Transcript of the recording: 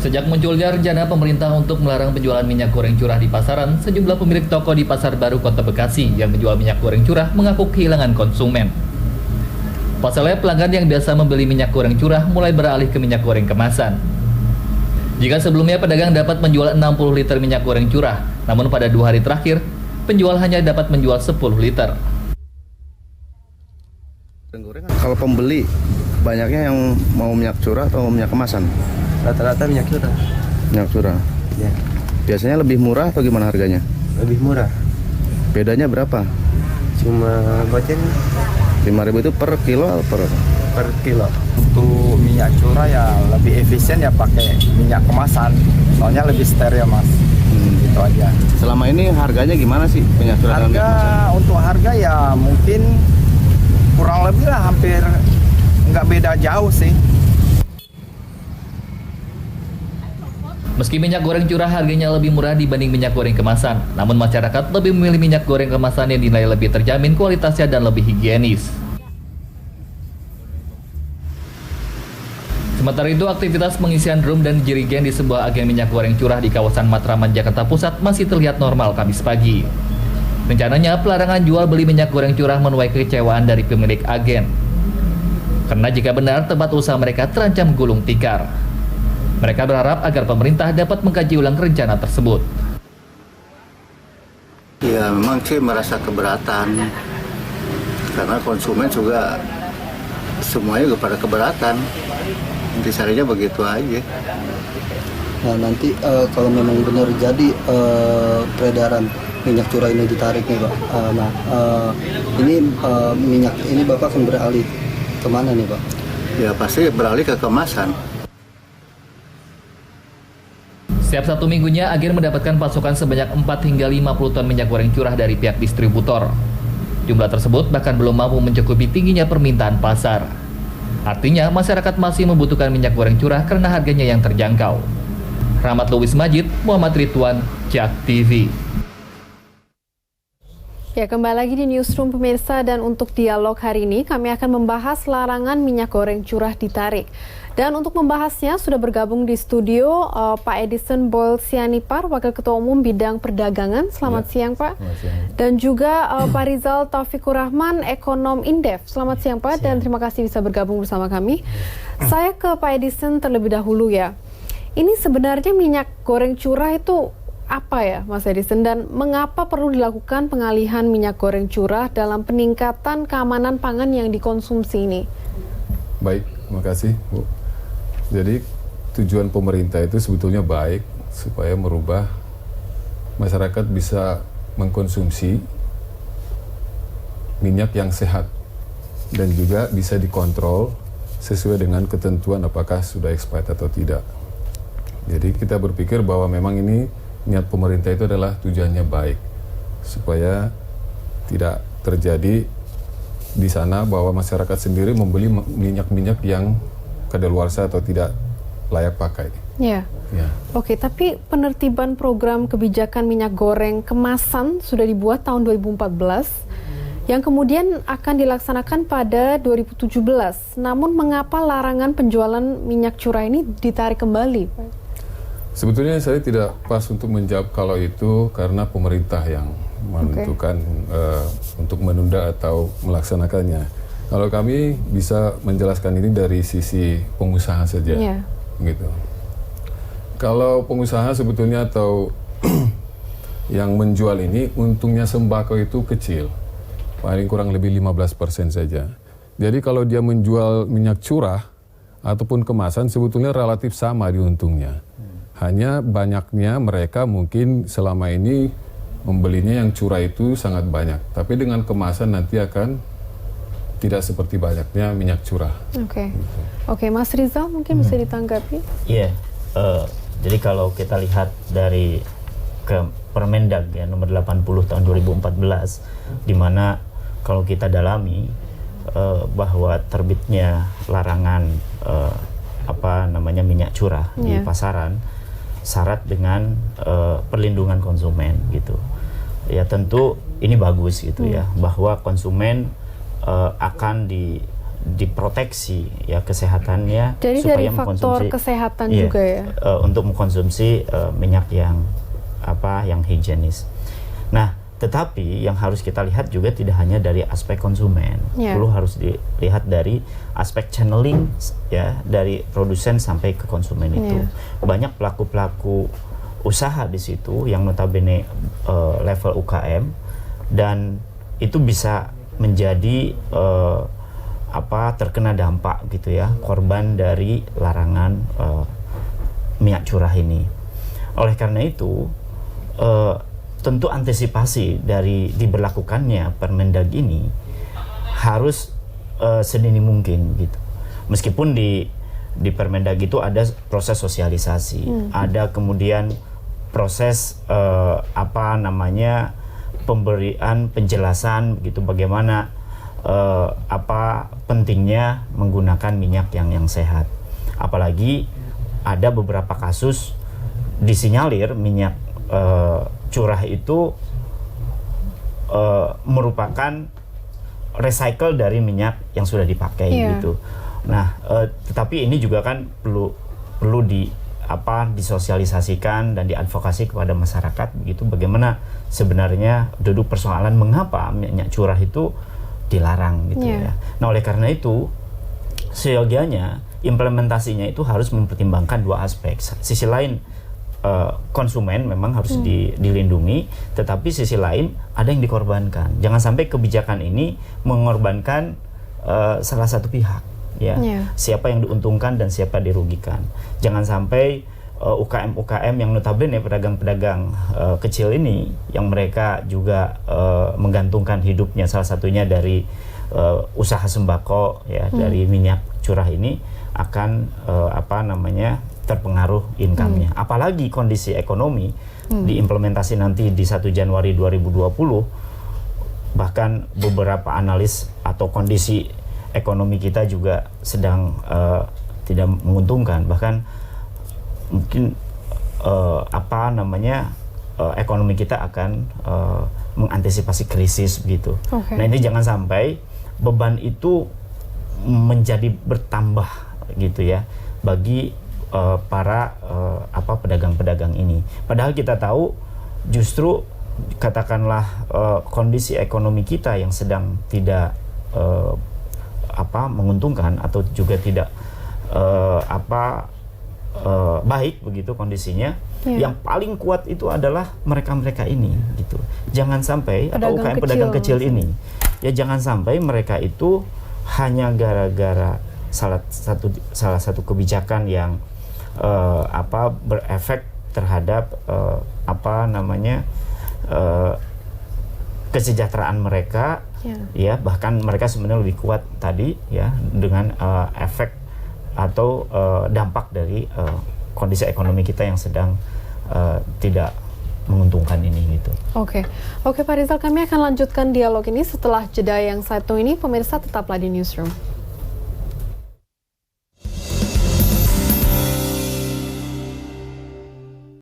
Sejak munculnya rencana pemerintah untuk melarang penjualan minyak goreng curah di pasaran, sejumlah pemilik toko di Pasar Baru Kota Bekasi yang menjual minyak goreng curah mengaku kehilangan konsumen. Pasalnya pelanggan yang biasa membeli minyak goreng curah mulai beralih ke minyak goreng kemasan. Jika sebelumnya pedagang dapat menjual 60 liter minyak goreng curah, namun pada 2 hari terakhir, penjual hanya dapat menjual 10 liter. Kalau pembeli, banyaknya yang mau minyak curah atau minyak kemasan? Rata-rata minyak curah. Minyak curah? Ya. Biasanya lebih murah atau gimana harganya? Lebih murah. Bedanya berapa? Cuma goceng 5.000 itu per kilo atau per kilo. Untuk minyak curah ya lebih efisien ya pakai minyak kemasan. Soalnya lebih steril, Mas. Gitu aja. Selama ini harganya gimana sih minyak curah dan minyak kemasan? Untuk harga ya mungkin kurang lebih lah, hampir nggak beda jauh sih. Meski minyak goreng curah harganya lebih murah dibanding minyak goreng kemasan, namun masyarakat lebih memilih minyak goreng kemasan yang dinilai lebih terjamin kualitasnya dan lebih higienis. Sementara itu, aktivitas pengisian drum dan jerigen di sebuah agen minyak goreng curah di kawasan Matraman, Jakarta Pusat masih terlihat normal Kamis pagi. Rencananya, pelarangan jual beli minyak goreng curah menuai kekecewaan dari pemilik agen. Karena jika benar, tempat usaha mereka terancam gulung tikar. Mereka berharap agar pemerintah dapat mengkaji ulang rencana tersebut. Ya memang sih merasa keberatan, karena konsumen juga semuanya juga pada keberatan. Intisarinya begitu aja. Nah nanti kalau memang benar jadi peredaran minyak curah ini ditarik nih Pak, ini minyak ini Bapak akan beralih kemana nih Pak? Ya pasti beralih ke kemasan. Setiap 1 minggunya, agen mendapatkan pasokan sebanyak 4 hingga 50 ton minyak goreng curah dari pihak distributor. Jumlah tersebut bahkan belum mampu mencukupi tingginya permintaan pasar. Artinya, masyarakat masih membutuhkan minyak goreng curah karena harganya yang terjangkau. Rahmat Louis Majid, Muhammad Ridwan, JAK TV. Ya, kembali lagi di Newsroom pemirsa, dan untuk dialog hari ini kami akan membahas larangan minyak goreng curah ditarik. Dan untuk membahasnya sudah bergabung di studio Pak Edison Bolsianipar, Wakil Ketua Umum Bidang Perdagangan. Selamat siang Pak. Selamat siang. Dan juga Pak Rizal Taufikur Rahman, Ekonom Indef. Selamat siang Pak, dan terima kasih bisa bergabung bersama kami. Saya ke Pak Edison terlebih dahulu ya. Ini sebenarnya minyak goreng curah itu apa ya Mas Edison, dan mengapa perlu dilakukan pengalihan minyak goreng curah dalam peningkatan keamanan pangan yang dikonsumsi ini? Baik, terima kasih Bu. Jadi tujuan pemerintah itu sebetulnya baik, supaya merubah masyarakat bisa mengkonsumsi minyak yang sehat dan juga bisa dikontrol sesuai dengan ketentuan apakah sudah expired atau tidak. Jadi kita berpikir bahwa memang ini niat pemerintah itu adalah tujuannya baik, supaya tidak terjadi di sana bahwa masyarakat sendiri membeli minyak-minyak yang kadaluarsa atau tidak layak pakai. Ya. Oke, tapi penertiban program kebijakan minyak goreng kemasan sudah dibuat tahun 2014, yang kemudian akan dilaksanakan pada 2017. Namun mengapa larangan penjualan minyak curah ini ditarik kembali? Sebetulnya saya tidak pas untuk menjawab kalau itu, karena pemerintah yang menentukan untuk menunda atau melaksanakannya. Kalau kami bisa menjelaskan ini dari sisi pengusaha saja, gitu. Kalau pengusaha sebetulnya atau yang menjual ini, untungnya sembako itu kecil, paling kurang lebih 15% saja. Jadi kalau dia menjual minyak curah ataupun kemasan, sebetulnya relatif sama di untungnya. Hanya banyaknya mereka mungkin selama ini membelinya yang curah itu sangat banyak, tapi dengan kemasan nanti akan tidak seperti banyaknya minyak curah. Oke, Mas Rizal mungkin bisa ditanggapi? Iya, jadi kalau kita lihat dari Permendag ya, nomor 80 tahun 2014, di mana kalau kita dalami bahwa terbitnya larangan minyak curah di pasaran, syarat dengan perlindungan konsumen gitu. Ya tentu ini bagus gitu ya, bahwa konsumen akan diproteksi ya kesehatannya. Jadi supaya dari faktor kesehatan juga ya. Untuk mengkonsumsi minyak yang higienis. Nah, tetapi yang harus kita lihat juga tidak hanya dari aspek konsumen, perlu harus dilihat dari aspek channeling ya, dari produsen sampai ke konsumen itu. Banyak pelaku-pelaku usaha di situ yang notabene level UKM, dan itu bisa menjadi terkena dampak gitu ya, korban dari larangan minyak curah ini. Oleh karena itu tentu antisipasi dari diberlakukannya Permendag ini harus sedini mungkin gitu. Meskipun di Permendag itu ada proses sosialisasi, ada kemudian proses pemberian penjelasan gitu, bagaimana pentingnya menggunakan minyak yang sehat. Apalagi ada beberapa kasus disinyalir minyak curah itu merupakan recycle dari minyak yang sudah dipakai gitu. Nah, tetapi ini juga kan perlu disosialisasikan dan diadvokasi kepada masyarakat begitu, bagaimana sebenarnya duduk persoalan mengapa minyak curah itu dilarang gitu ya. Nah, oleh karena itu seyogianya implementasinya itu harus mempertimbangkan dua aspek. Sisi lain konsumen memang harus dilindungi, tetapi sisi lain ada yang dikorbankan. Jangan sampai kebijakan ini mengorbankan salah satu pihak, ya. Siapa yang diuntungkan dan siapa dirugikan. Jangan sampai UKM-UKM yang notabene pedagang-pedagang kecil ini, yang mereka juga menggantungkan hidupnya salah satunya dari usaha sembako, ya, dari minyak curah ini akan terpengaruh income-nya. Apalagi kondisi ekonomi diimplementasi nanti di 1 Januari 2020, bahkan beberapa analis atau kondisi ekonomi kita juga sedang tidak menguntungkan, bahkan mungkin ekonomi kita akan mengantisipasi krisis begitu. Nah, ini jangan sampai beban itu menjadi bertambah gitu ya bagi para pedagang-pedagang ini. Padahal kita tahu justru katakanlah kondisi ekonomi kita yang sedang tidak menguntungkan atau juga tidak baik begitu kondisinya. Yang paling kuat itu adalah mereka-mereka ini gitu. Jangan sampai pedagang kecil ini, ya, jangan sampai mereka itu hanya gara-gara salah satu kebijakan yang berefek terhadap kesejahteraan mereka, ya, bahkan mereka sebenarnya lebih kuat tadi ya dengan efek atau dampak dari kondisi ekonomi kita yang sedang tidak menguntungkan ini gitu. Oke, Pak Rizal, kami akan lanjutkan dialog ini setelah jeda yang satu ini. Pemirsa, tetaplah di Newsroom.